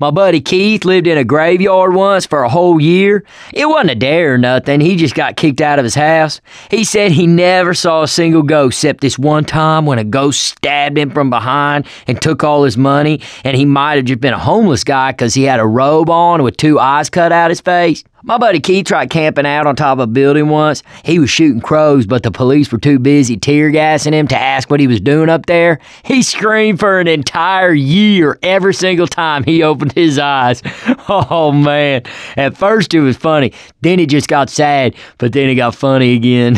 My buddy Keith lived in a graveyard once for a whole year. It wasn't a dare or nothing. He just got kicked out of his house. He said he never saw a single ghost except this one time when a ghost stabbed him from behind and took all his money, and he might have just been a homeless guy because he had a robe on with 2 eyes cut out his face. My buddy Keith tried camping out on top of a building once. He was shooting crows, but the police were too busy tear gassing him to ask what he was doing up there. He screamed for an entire year every single time he opened his eyes. Oh man, at first it was funny, then it just got sad, but then it got funny again.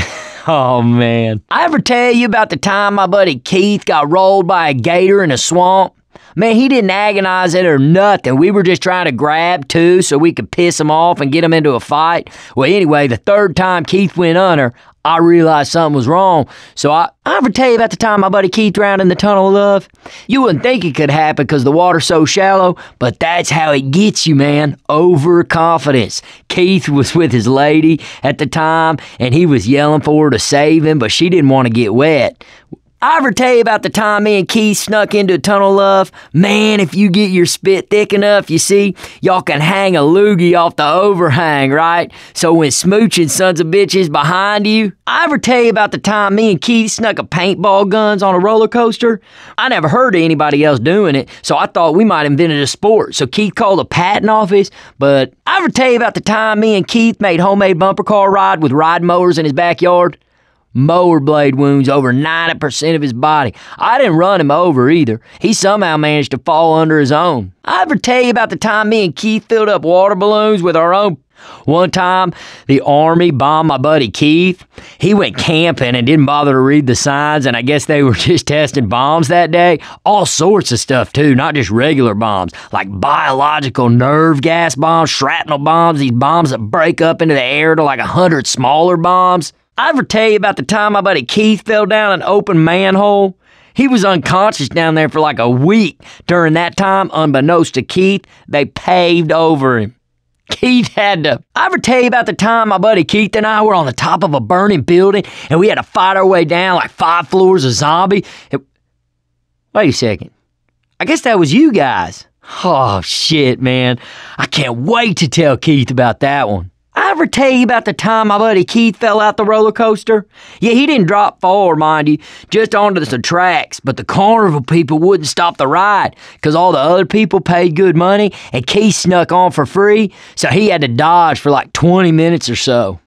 Oh man. I ever tell you about the time my buddy Keith got rolled by a gator in a swamp? Man, he didn't agonize it or nothing. We were just trying to grab 2 so we could piss him off and get him into a fight. Well, anyway, the 3rd time Keith went under, I realized something was wrong. So I ever tell you about the time my buddy Keith drowned in the Tunnel of Love? You wouldn't think it could happen because the water's so shallow, but that's how it gets you, man. Overconfidence. Keith was with his lady at the time, and he was yelling for her to save him, but she didn't want to get wet. I ever tell you about the time me and Keith snuck into a tunnel of love? Man, if you get your spit thick enough, you see, y'all can hang a loogie off the overhang, right? So when smooching sons of bitches behind you. I ever tell you about the time me and Keith snuck a paintball guns on a roller coaster? I never heard of anybody else doing it, so I thought we might have invented a sport. So Keith called the patent office, but I ever tell you about the time me and Keith made homemade bumper car ride with ride mowers in his backyard? Mower blade wounds over 90% of his body. I didn't run him over either. He somehow managed to fall under his own. I ever tell you about the time me and Keith filled up water balloons with our own? One time, the Army bombed my buddy Keith. He went camping and didn't bother to read the signs, and I guess they were just testing bombs that day. All sorts of stuff, too, not just regular bombs, like biological nerve gas bombs, shrapnel bombs, these bombs that break up into the air to like 100 smaller bombs. I ever tell you about the time my buddy Keith fell down an open manhole? He was unconscious down there for like a week. During that time, unbeknownst to Keith, they paved over him. Keith had to. I ever tell you about the time my buddy Keith and I were on the top of a burning building and we had to fight our way down like 5 floors of zombie? Wait a second. I guess that was you guys. Oh, shit, man. I can't wait to tell Keith about that one. I ever tell you about the time my buddy Keith fell out the roller coaster? Yeah, he didn't drop forward, mind you, just onto the tracks, but the carnival people wouldn't stop the ride because all the other people paid good money and Keith snuck on for free, so he had to dodge for like 20 minutes or so.